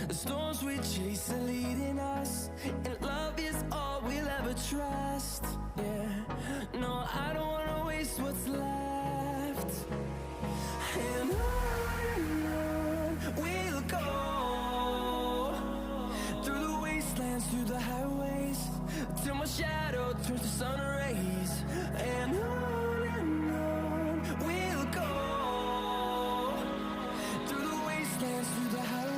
The storms we chase are leading us, and love is all we'll ever trust. Yeah, no, I don't wanna waste what's left. And on we'll go, through the wastelands, through the highways, till my shadow turns to sun rays. And on we'll go, through the wastelands, through the highways.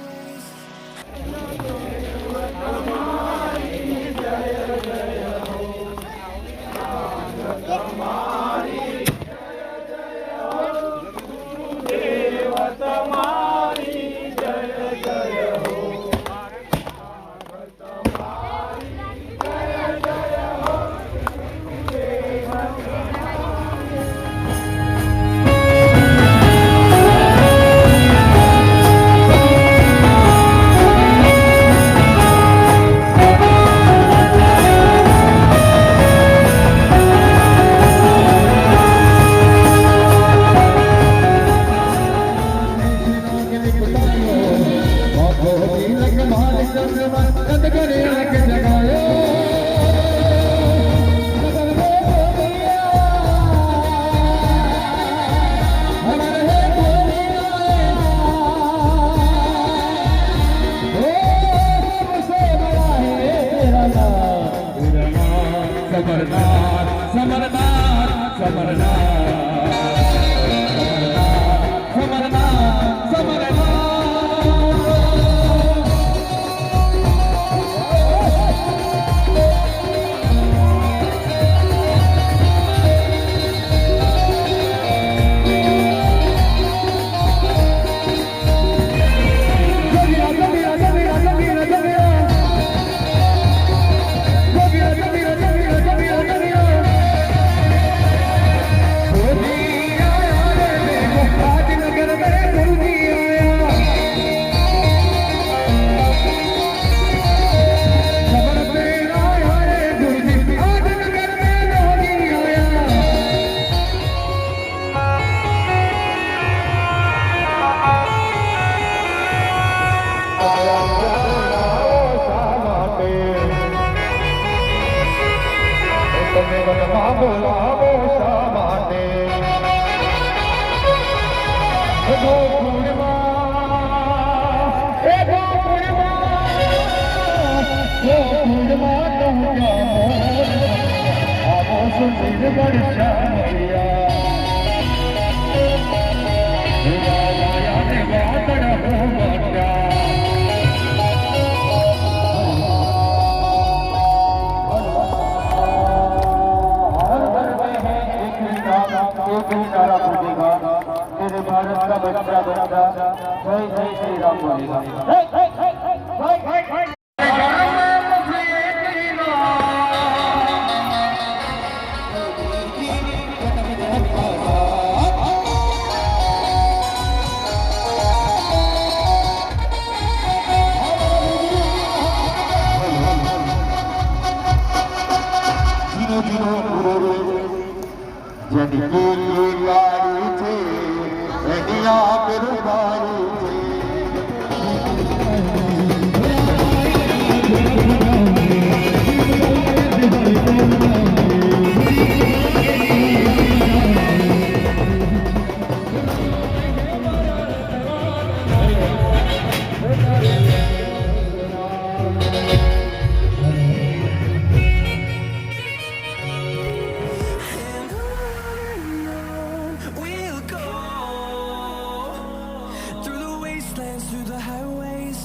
wastelands, through the highways,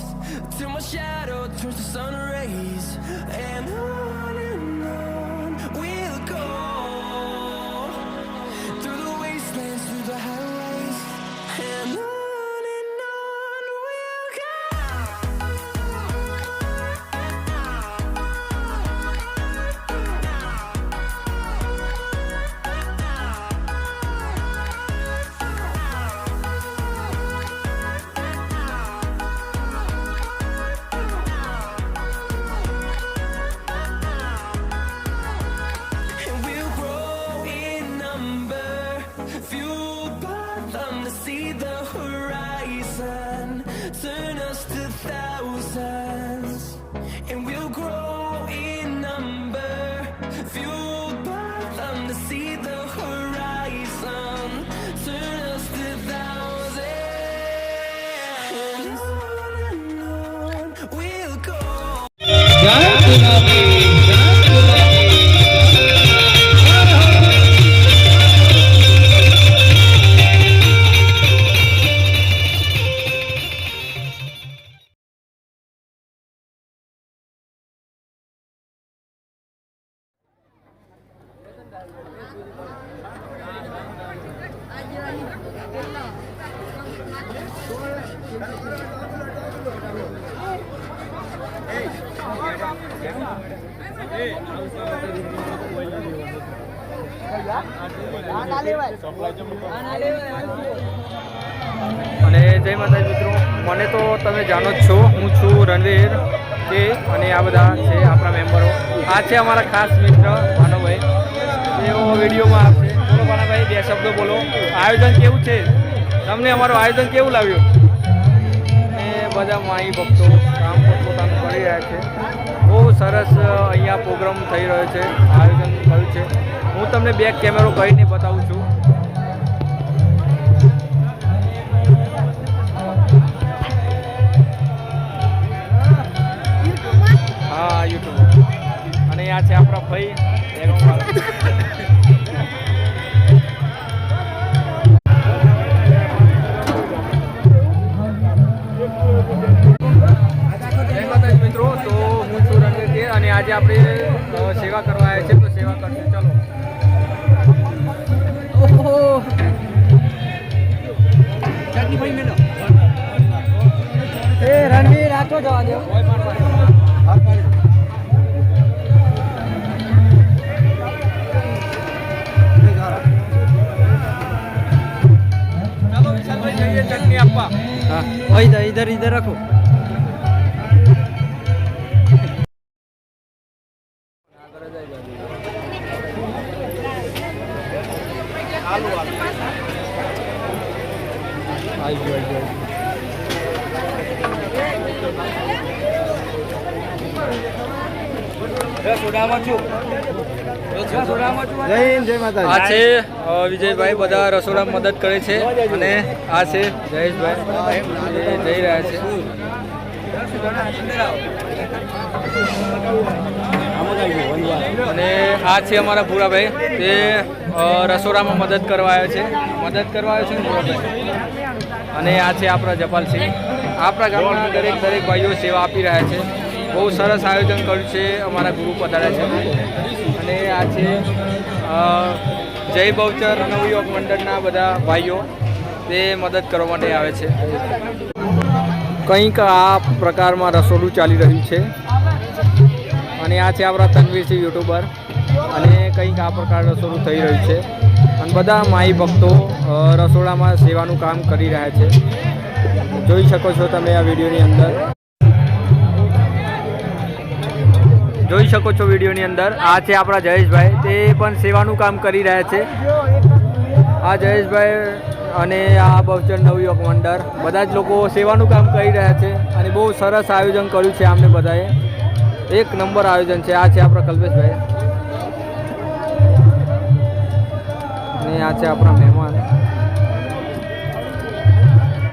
till my shadow turns to sun rays. And on we'll go, through the wastelands, through the highways, and on we'll go. And we'll grow in number, fueled by them to see the horizon, turn us to thousands. And we'll grow in number, fueled by them to see the horizon, turn us to thousands. And on we'll go. અને જય માતાજી મિત્રો, મને તો તમે જાણો જ છો, હું છું રણવીર કે, અને આ બધા છે આપણા મેમ્બરો. આ છે અમારા ખાસ મિત્ર માનવભાઈ, તેઓ વિડીયોમાં આવશે. બોલો માનવભાઈ, બે શબ્દો બોલો. આયોજન કેવું છે? તમને અમારું આયોજન કેવું લાગ્યું? એ બધા માઈ ભક્તો કામ પોતાનું કરી રહ્યા છે. બહુ સરસ અહીંયા પ્રોગ્રામ થઈ રહ્યો છે, આયોજન થયું છે. હું તમને બેક કેમેરો કરીને બતાવું છું. હા, યુટ્યુબ. અને આ છે આપણા ભાઈ. મિત્રો, તો હું છું રણવીર અને આજે આપણે સેવા કરવા આવ્યા છે, તો સેવા કરશું. ચાલો. એ રણવીર આટો જવા દો. ચાલો વિશાલભાઈ, જઈએ ચટણી આપવા. हाँ इधर इधर रखो. આ છે વિજયભાઈ, બધા રસોડામાં મદદ કરે છે. અને આ છે જયેશભાઈ, એ જઈ રહ્યા છે. અને આ છે અમારા ભૂરાભાઈ, તે રસોડામાં મદદ કરવા આવ્યો છે. ને ભૂરાભાઈ. અને આ છે આપણા જપાલસિંહ. આપણા ગામના દરેક ભાઈઓ સેવા આપી રહ્યા છે. બહુ સરસ આયોજન કર્યું છે, અમારા ગુરુ પધાર્યા છે. અને આ છે જય બહુચર નવયુવક મંડળના બધા ભાઈઓ, તે મદદ કરવા માટે આવે છે. કંઈક આ પ્રકારમાં રસોડું ચાલી રહ્યું છે. અને આ છે આપણા તનવીરસિંહ યુટ્યુબર, અને કંઈક આ પ્રકાર રસોડું થઈ રહ્યું છે. અને બધા માઈ ભક્તો રસોડામાં સેવાનું કામ કરી રહ્યા છે. જોઈ શકો છો તમે આ વિડીયોની અંદર. જોઈ શકો છો વિડીયોની અંદર. આ છે આપણા જયેશભાઈ, તે પણ સેવાનું કામ કરી રહ્યા છે. આ જયેશભાઈ અને આ બહુચર નવયુવક મંડળ બધા જ લોકો સેવાનું કામ કરી રહ્યા છે. અને બહુ સરસ આયોજન કર્યું છે આમને બધાએ. એક નંબર આયોજન છે. આ છે આપણા કલ્પેશભાઈ, અને આ છે આપણા મહેમાન.